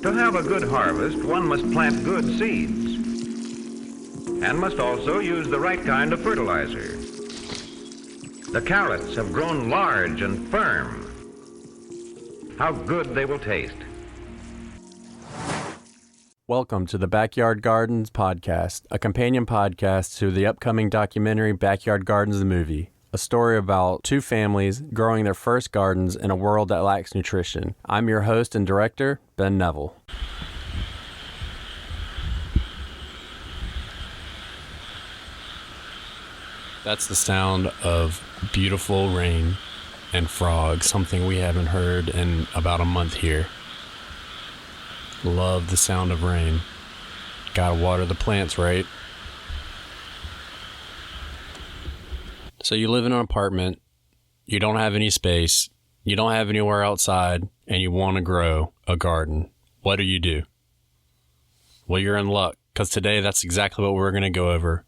To have a good harvest, one must plant good seeds and must also use the right kind of fertilizer. The carrots have grown large and firm. How good they will taste. Welcome to the Backyard Gardens podcast, a companion podcast to the upcoming documentary Backyard Gardens the Movie, a story about two families growing their first gardens in a world that lacks nutrition. I'm your host and director, Ben Neville. That's the sound of beautiful rain and frogs, something we haven't heard in about a month here. Love the sound of rain. Gotta water the plants, right? So you live in an apartment, you don't have any space, you don't have anywhere outside, and you want to grow a garden. What do? Well, you're in luck, because today that's exactly what we're going to go over.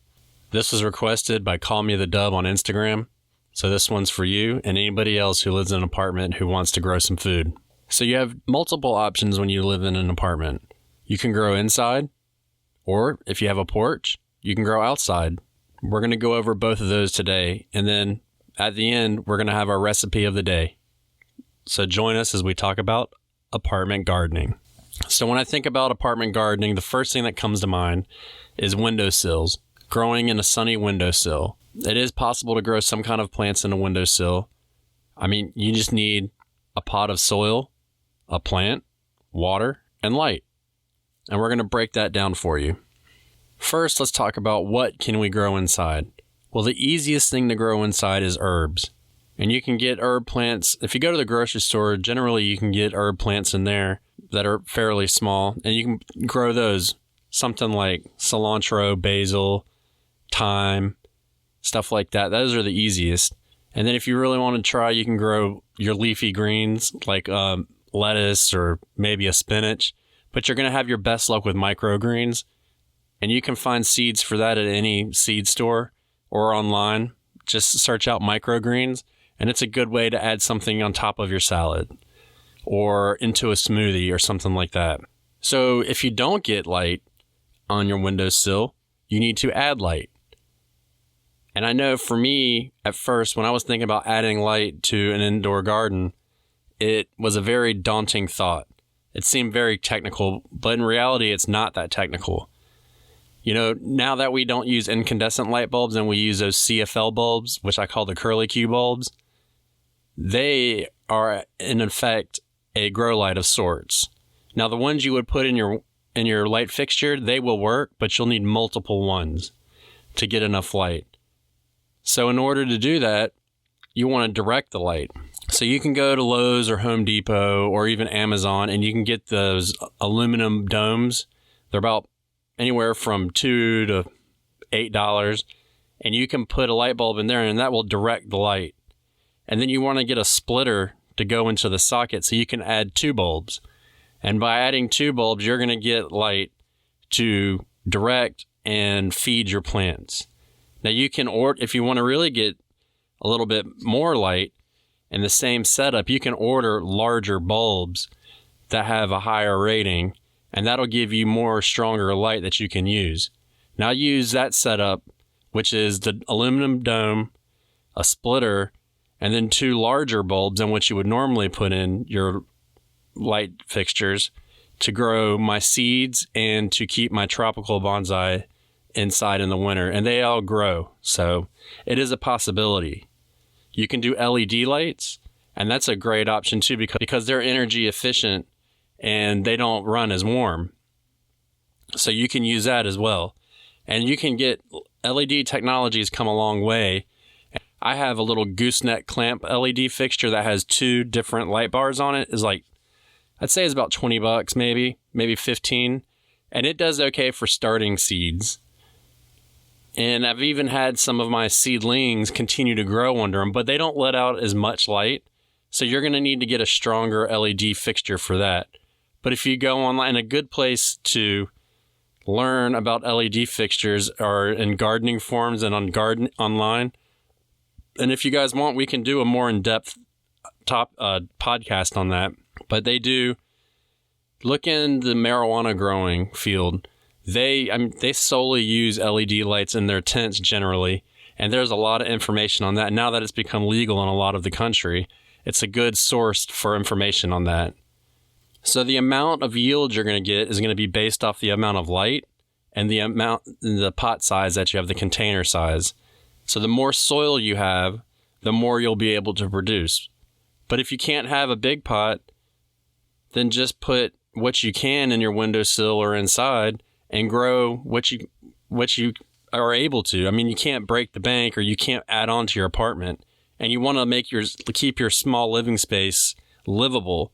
This was requested by Call Me the Dub on Instagram, so this one's for you and anybody else who lives in an apartment who wants to grow some food. So you have multiple options when you live in an apartment. You can grow inside, or if you have a porch, you can grow outside. We're going to go over both of those today, and then at the end, we're going to have our recipe of the day. So join us as we talk about apartment gardening. So when I think about apartment gardening, the first thing that comes to mind is windowsills. Growing in a sunny windowsill. It is possible to grow some kind of plants in a windowsill. I mean, you just need a pot of soil, a plant, water, and light. And we're going to break that down for you. First, let's talk about what can we grow inside. Well, the easiest thing to grow inside is herbs. And you can get herb plants. If you go to the grocery store, generally you can get herb plants in there that are fairly small. And you can grow those. Something like cilantro, basil, thyme, stuff like that. Those are the easiest. And then if you really want to try, you can grow your leafy greens like lettuce or maybe a spinach. But you're going to have your best luck with microgreens. And you can find seeds for that at any seed store or online. Just search out microgreens. And it's a good way to add something on top of your salad or into a smoothie or something like that. So if you don't get light on your windowsill, you need to add light. And I know for me, at first, when I was thinking about adding light to an indoor garden, it was a very daunting thought. It seemed very technical, but in reality, it's not that technical. You know, now that we don't use incandescent light bulbs and we use those CFL bulbs, which I call the curly Q bulbs, they are, in effect, a grow light of sorts. Now, the ones you would put in your light fixture, they will work, but you'll need multiple ones to get enough light. So in order to do that, you want to direct the light. So you can go to Lowe's or Home Depot or even Amazon, and you can get those aluminum domes. They're about anywhere from $2 to $8, and you can put a light bulb in there, and that will direct the light. And then you want to get a splitter to go into the socket so you can add two bulbs. And by adding two bulbs, you're going to get light to direct and feed your plants. Now you can order, if you want to really get a little bit more light in the same setup, you can order larger bulbs that have a higher rating, and that'll give you more stronger light that you can use. Now use that setup, which is the aluminum dome, a splitter, and then two larger bulbs in which you would normally put in your light fixtures to grow my seeds and to keep my tropical bonsai inside in the winter, and they all grow. So it is a possibility. You can do LED lights, and that's a great option too because they're energy efficient and they don't run as warm. So you can use that as well. And you can get LED technology has come a long way. I have a little gooseneck clamp LED fixture that has two different light bars on it. It's like, I'd say it's about $20 maybe 15. And it does okay for starting seeds. And I've even had some of my seedlings continue to grow under them, but they don't let out as much light. So you're going to need to get a stronger LED fixture for that. But if you go online, a good place to learn about LED fixtures are in gardening forums and on garden online. And if you guys want, we can do a more in-depth podcast on that. But they do look in the marijuana growing field. They solely use LED lights in their tents generally, and there's a lot of information on that. Now that it's become legal in a lot of the country, it's a good source for information on that. So the amount of yield you're going to get is going to be based off the amount of light and the pot size that you have, the container size. So the more soil you have, the more you'll be able to produce. But if you can't have a big pot, then just put what you can in your windowsill or inside and grow what you are able to. I mean, you can't break the bank or you can't add on to your apartment. And you want to keep your small living space livable.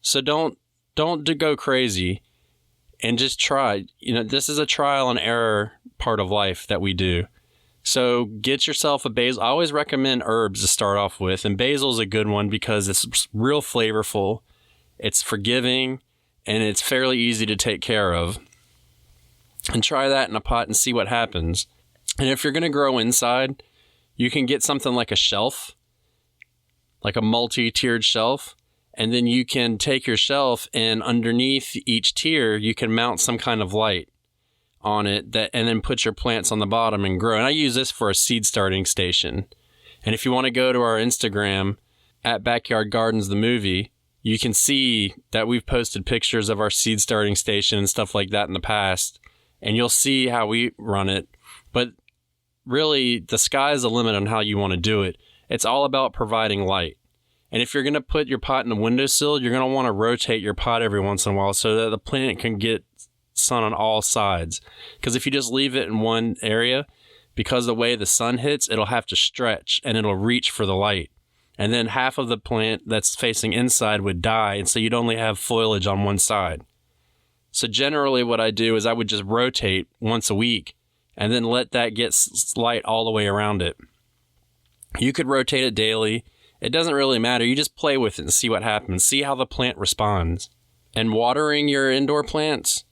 So don't go crazy and just try. This is a trial and error part of life that we do. So get yourself a basil. I always recommend herbs to start off with. And basil is a good one because it's real flavorful. It's forgiving and it's fairly easy to take care of. And try that in a pot and see what happens. And if you're going to grow inside, you can get something like a shelf, like a multi-tiered shelf. And then you can take your shelf and underneath each tier, you can mount some kind of light on it and then put your plants on the bottom and grow. And I use this for a seed starting station. And if you want to go to our Instagram at Backyard Gardens, the movie, you can see that we've posted pictures of our seed starting station and stuff like that in the past. And you'll see how we run it. But really, the sky's the limit on how you want to do it. It's all about providing light. And if you're going to put your pot in the windowsill, you're going to want to rotate your pot every once in a while so that the plant can get sun on all sides. Because if you just leave it in one area, because the way the sun hits, it'll have to stretch and it'll reach for the light. And then half of the plant that's facing inside would die, and so you'd only have foliage on one side. So generally what I do is I would just rotate once a week and then let that get light all the way around it. You could rotate it daily. It doesn't really matter. You just play with it and see what happens. See how the plant responds. And watering your indoor plants,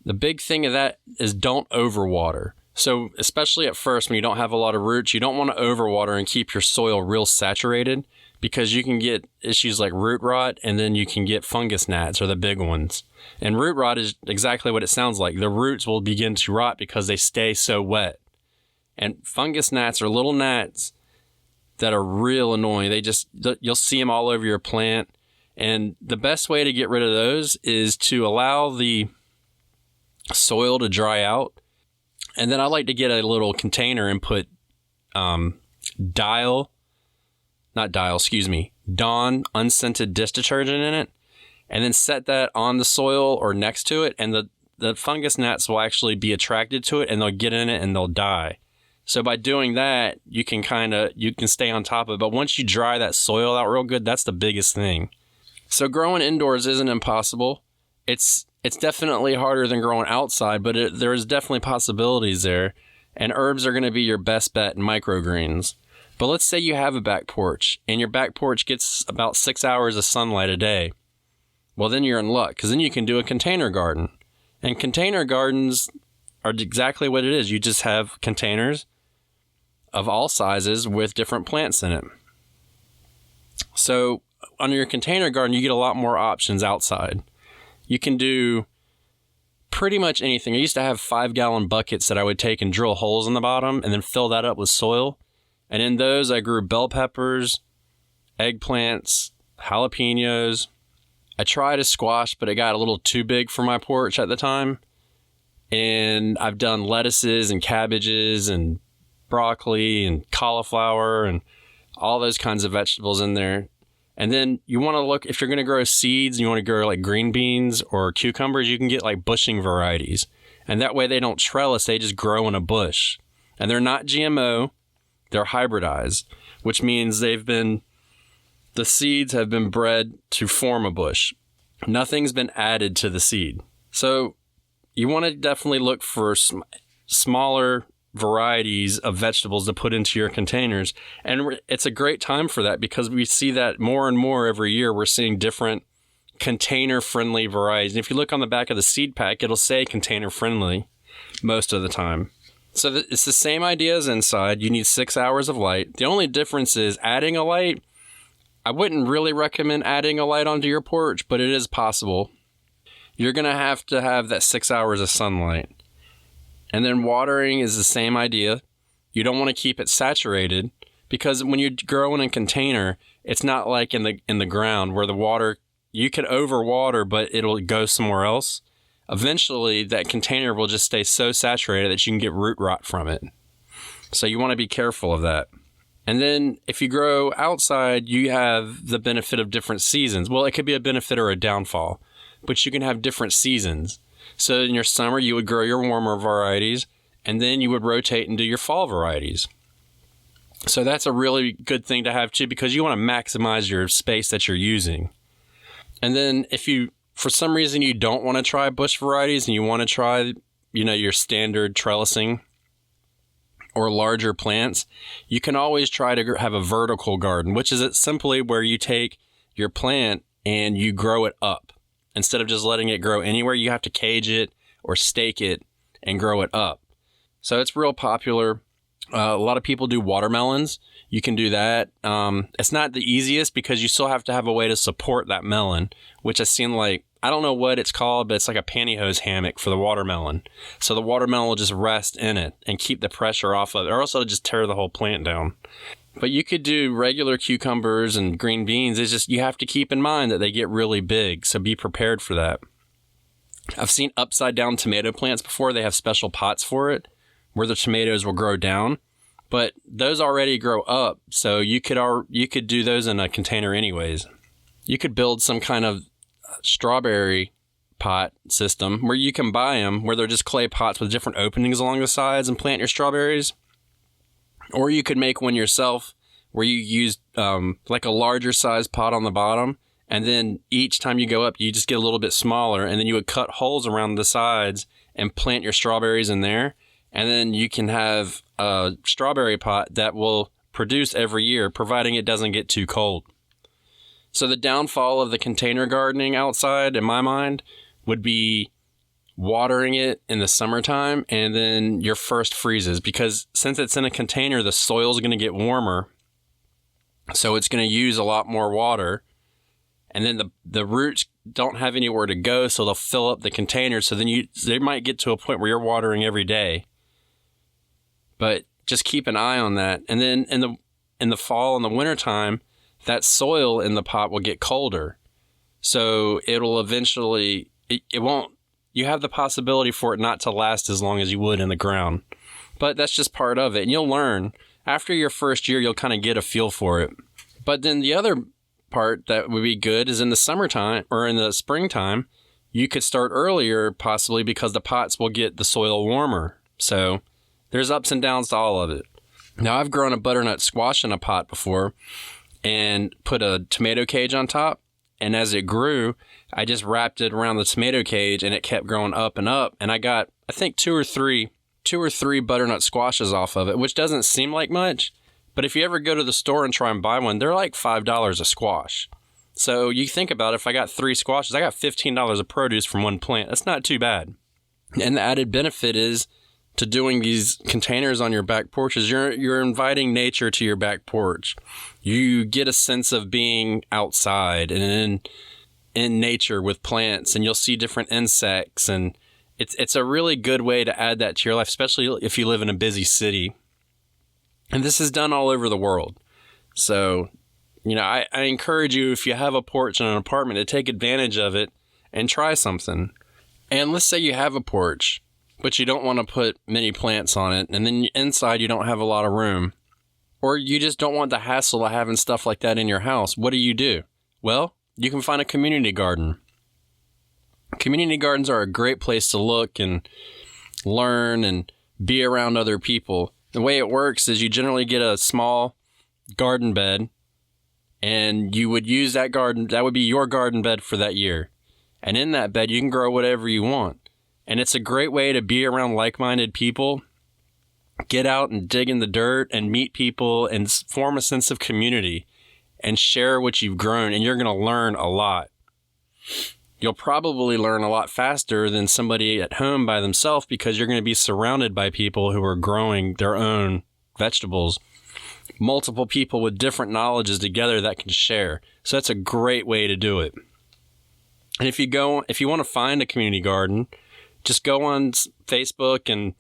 the big thing of that is don't overwater. So especially at first when you don't have a lot of roots, you don't want to overwater and keep your soil real saturated because you can get issues like root rot and then you can get fungus gnats are the big ones. And root rot is exactly what it sounds like. The roots will begin to rot because they stay so wet. And fungus gnats are little gnats that are real annoying. You'll see them all over your plant. And the best way to get rid of those is to allow the soil to dry out. And then I like to get a little container and put Dawn unscented dish detergent in it. And then set that on the soil or next to it. And the fungus gnats will actually be attracted to it and they'll get in it and they'll die. So by doing that, you can stay on top of it. But once you dry that soil out real good, that's the biggest thing. So growing indoors isn't impossible. It's definitely harder than growing outside, but there is definitely possibilities there. And herbs are going to be your best bet in microgreens. But let's say you have a back porch and your back porch gets about 6 hours of sunlight a day. Well, then you're in luck because then you can do a container garden. And container gardens are exactly what it is. You just have containers of all sizes with different plants in it. So on your container garden, you get a lot more options outside. You can do pretty much anything. I used to have 5-gallon buckets that I would take and drill holes in the bottom and then fill that up with soil. And in those, I grew bell peppers, eggplants, jalapenos. I tried a squash, but it got a little too big for my porch at the time. And I've done lettuces and cabbages and broccoli and cauliflower and all those kinds of vegetables in there. And then you want to look, if you're going to grow seeds, you want to grow like green beans or cucumbers, you can get like bushing varieties. And that way they don't trellis, they just grow in a bush. And they're not GMO, they're hybridized, which means the seeds have been bred to form a bush. Nothing's been added to the seed. So you want to definitely look for smaller varieties of vegetables to put into your containers. And it's a great time for that because we see that more and more every year. We're seeing different container-friendly varieties. And if you look on the back of the seed pack, it'll say container-friendly most of the time. So it's the same idea as inside. You need 6 hours of light. The only difference is adding a light. I wouldn't really recommend adding a light onto your porch, but it is possible. you're going to have that 6 hours of sunlight. And then watering is the same idea. You don't want to keep it saturated because when you grow in a container, it's not like in the ground where the water, you could overwater, but it'll go somewhere else. Eventually, that container will just stay so saturated that you can get root rot from it. So you want to be careful of that. And then if you grow outside, you have the benefit of different seasons. Well, it could be a benefit or a downfall, but you can have different seasons. So in your summer, you would grow your warmer varieties, and then you would rotate and do your fall varieties. So that's a really good thing to have too, because you want to maximize your space that you're using. And then if you, for some reason, you don't want to try bush varieties and you want to try, your standard trellising or larger plants, you can always try to have a vertical garden, which is simply where you take your plant and you grow it up. Instead of just letting it grow anywhere, you have to cage it or stake it and grow it up. So it's real popular. A lot of people do watermelons. You can do that. It's not the easiest because you still have to have a way to support that melon, which has seemed like, I don't know what it's called, but it's like a pantyhose hammock for the watermelon. So the watermelon will just rest in it and keep the pressure off of it, or else it'll just tear the whole plant down. But you could do regular cucumbers and green beans. It's just you have to keep in mind that they get really big, so be prepared for that. I've seen upside down tomato plants before. They have special pots for it where the tomatoes will grow down, but those already grow up, so you could do those in a container anyways. You could build some kind of strawberry pot system where you can buy them where they're just clay pots with different openings along the sides and plant your strawberries. Or you could make one yourself where you use like a larger size pot on the bottom, and then each time you go up, you just get a little bit smaller, and then you would cut holes around the sides and plant your strawberries in there. And then you can have a strawberry pot that will produce every year, providing it doesn't get too cold. So the downfall of the container gardening outside, in my mind, would be watering it in the summertime and then your first freezes, because since it's in a container, the soil is going to get warmer, so it's going to use a lot more water, and then the roots don't have anywhere to go, so they'll fill up the container. So then they might get to a point where you're watering every day, but just keep an eye on that. And then in the fall and the wintertime, that soil in the pot will get colder, so it'll eventually it won't. You have the possibility for it not to last as long as you would in the ground. But that's just part of it. And you'll learn. After your first year, you'll kind of get a feel for it. But then the other part that would be good is in the summertime or in the springtime, you could start earlier possibly because the pots will get the soil warmer. So there's ups and downs to all of it. Now, I've grown a butternut squash in a pot before and put a tomato cage on top. And as it grew, I just wrapped it around the tomato cage and it kept growing up and up. And I got, I think, two or three butternut squashes off of it, which doesn't seem like much. But if you ever go to the store and try and buy one, they're like $5 a squash. So you think about it, if I got 3 squashes, I got $15 of produce from one plant. That's not too bad. And the added benefit is to doing these containers on your back porches, you're inviting nature to your back porch. You get a sense of being outside and in nature with plants, and you'll see different insects, and it's a really good way to add that to your life, especially if you live in a busy city. And this is done all over the world. So, I encourage you, if you have a porch in an apartment, to take advantage of it and try something. And let's say you have a porch, but you don't want to put many plants on it, and then inside you don't have a lot of room, or you just don't want the hassle of having stuff like that in your house. What do? Well, you can find a community garden. Community gardens are a great place to look and learn and be around other people. The way it works is you generally get a small garden bed, and you would use that would be your garden bed for that year. And in that bed, you can grow whatever you want. And it's a great way to be around like-minded people, get out and dig in the dirt and meet people and form a sense of community and share what you've grown, and you're going to learn a lot. You'll probably learn a lot faster than somebody at home by themselves because you're going to be surrounded by people who are growing their own vegetables. Multiple people with different knowledges together that can share. So that's a great way to do it. And if you want to find a community garden, just go on Facebook and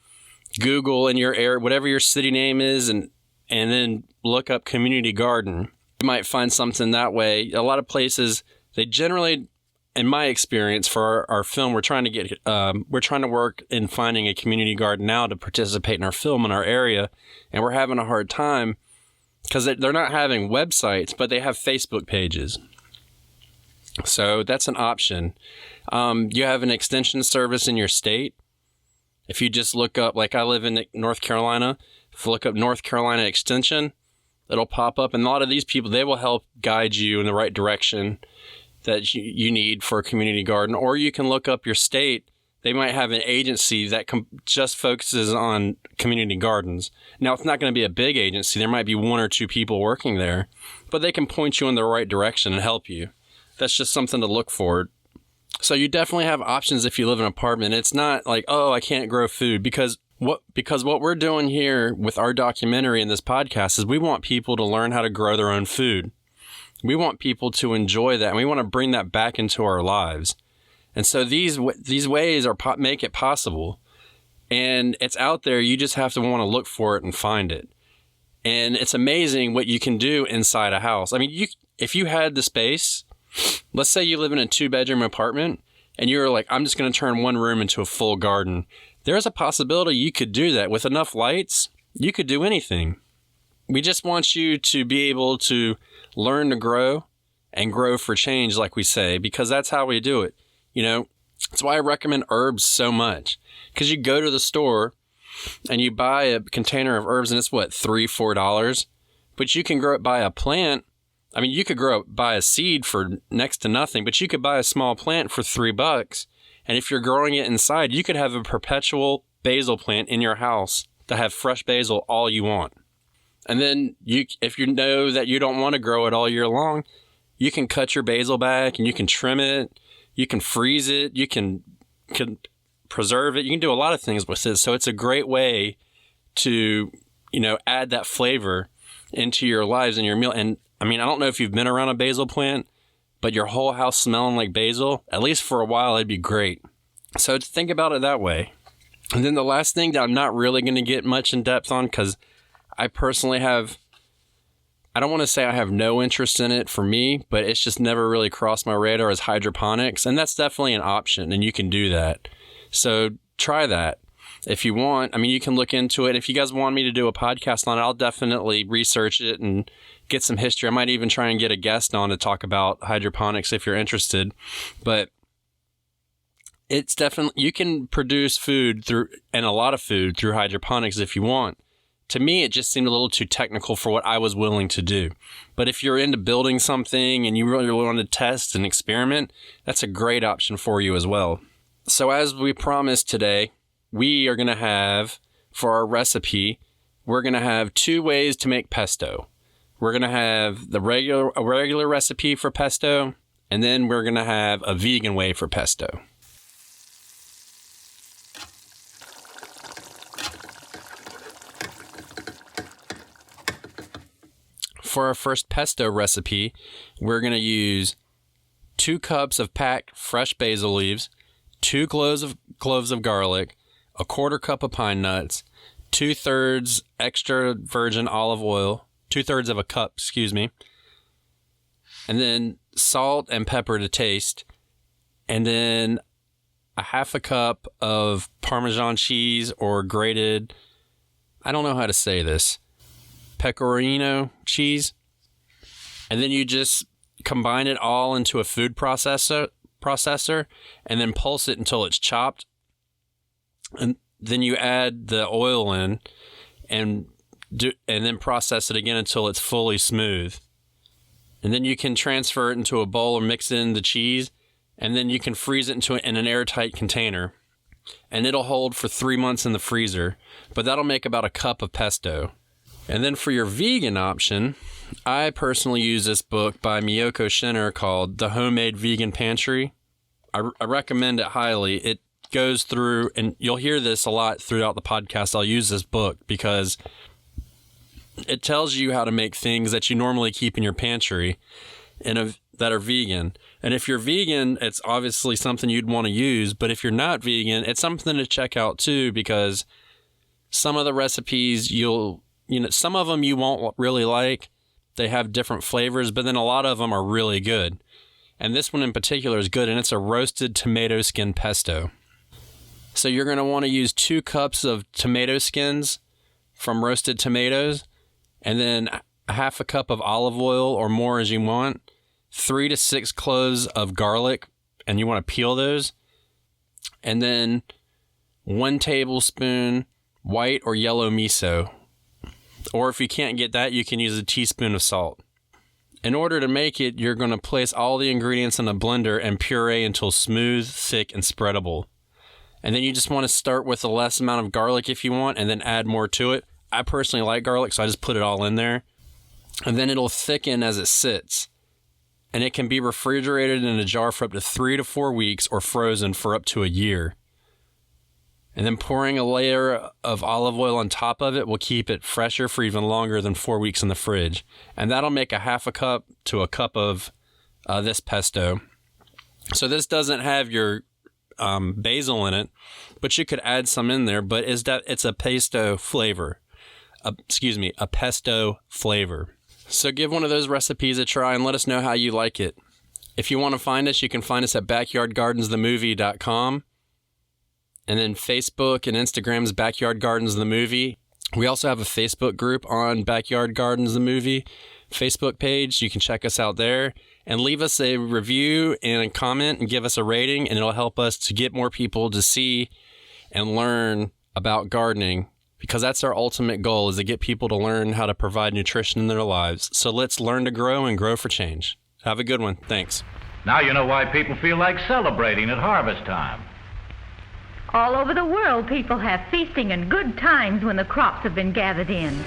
Google in your area, whatever your city name is, and then look up community garden. You might find something that way. A lot of places, they generally, in my experience for our film, we're trying to work in finding a community garden now to participate in our film in our area, and we're having a hard time because they're not having websites, but they have Facebook pages. So that's an option. You have an extension service in your state. If you just look up, like I live in North Carolina, if you look up North Carolina Extension, it'll pop up. And a lot of these people, they will help guide you in the right direction that you need for a community garden. Or you can look up your state. They might have an agency that just focuses on community gardens. Now, it's not going to be a big agency. There might be 1 or 2 people working there, but they can point you in the right direction and help you. That's just something to look for. So you definitely have options if you live in an apartment. It's not like, oh, I can't grow food, because what we're doing here with our documentary and this podcast is we want people to learn how to grow their own food. We want people to enjoy that, and we want to bring that back into our lives. And so these ways make it possible, and it's out there. You just have to want to look for it and find it. And it's amazing what you can do inside a house. I mean, if you had the space. Let's say you live in a 2-bedroom apartment and you're like, I'm just going to turn one room into a full garden. There's a possibility you could do that. With enough lights, you could do anything. We just want you to be able to learn to grow and grow for change, like we say, because that's how we do it. You know, that's why I recommend herbs so much, because you go to the store and you buy a container of herbs and it's what, $3-4, but you can grow it by a plant. I mean, you could buy a seed for next to nothing, but you could buy a small plant for $3. And if you're growing it inside, you could have a perpetual basil plant in your house to have fresh basil all you want. And then if you know that you don't want to grow it all year long, you can cut your basil back and you can trim it. You can freeze it. You can preserve it. You can do a lot of things with it. So it's a great way to, add that flavor into your lives and your meal. And I mean, I don't know if you've been around a basil plant, but your whole house smelling like basil, at least for a while, it'd be great. So think about it that way. And then the last thing that I'm not really going to get much in depth on, because I personally I don't want to say I have no interest in it for me, but it's just never really crossed my radar, as hydroponics. And that's definitely an option, and you can do that. So try that. If you want, I mean, you can look into it. If you guys want me to do a podcast on it, I'll definitely research it and get some history. I might even try and get a guest on to talk about hydroponics if you're interested. But it's definitely, you can produce food and a lot of food through hydroponics if you want. To me, it just seemed a little too technical for what I was willing to do. But if you're into building something and you really want to test and experiment, that's a great option for you as well. So as we promised today, we are going to have, for our recipe, we're going to have 2 ways to make pesto. We're going to have a regular recipe for pesto, and then we're going to have a vegan way for pesto. For our first pesto recipe, we're going to use 2 cups of packed fresh basil leaves, 2 cloves of garlic, a 1/4 cup of pine nuts, 2/3 extra virgin olive oil, 2/3 of a cup, and then salt and pepper to taste, and then a 1/2 cup of Parmesan cheese or grated, I don't know how to say this, pecorino cheese. And then you just combine it all into a food processor and then pulse it until it's chopped. And then you add the oil in and then process it again until it's fully smooth. And then you can transfer it into a bowl or mix in the cheese, and then you can freeze it in an airtight container. And it'll hold for 3 months in the freezer, but that'll make about a cup of pesto. And then for your vegan option, I personally use this book by Miyoko Shinner called The Homemade Vegan Pantry. I recommend it highly. It goes through, and you'll hear this a lot throughout the podcast, I'll use this book because it tells you how to make things that you normally keep in your pantry that are vegan. And if you're vegan, it's obviously something you'd want to use. But if you're not vegan, it's something to check out too, because some of the recipes some of them you won't really like. They have different flavors, but then a lot of them are really good. And this one in particular is good, and it's a roasted tomato skin pesto. So you're going to want to use 2 cups of tomato skins from roasted tomatoes, and then half a cup of olive oil or more as you want, 3 to 6 cloves of garlic, and you want to peel those, and then 1 tablespoon white or yellow miso. Or if you can't get that, you can use a teaspoon of salt. In order to make it, you're going to place all the ingredients in a blender and puree until smooth, thick, and spreadable. And then you just want to start with a less amount of garlic if you want, and then add more to it. I personally like garlic, so I just put it all in there. And then it'll thicken as it sits. And it can be refrigerated in a jar for up to 3 to 4 weeks or frozen for up to a year. And then pouring a layer of olive oil on top of it will keep it fresher for even longer than 4 weeks in the fridge. And that'll make a half a cup to a cup of this pesto. So this doesn't have your basil in it, but you could add some in there. But it's a pesto flavor. A pesto flavor. So give one of those recipes a try and let us know how you like it. If you want to find us, you can find us at backyardgardensthemovie.com. And then Facebook and Instagram's Backyard Gardens the Movie. We also have a Facebook group on Backyard Gardens the Movie Facebook page. You can check us out there and leave us a review and a comment and give us a rating, and it'll help us to get more people to see and learn about gardening, because that's our ultimate goal, is to get people to learn how to provide nutrition in their lives. So let's learn to grow and grow for change. Have a good one. Thanks. Now you know why people feel like celebrating at harvest time. All over the world, people have feasting and good times when the crops have been gathered in.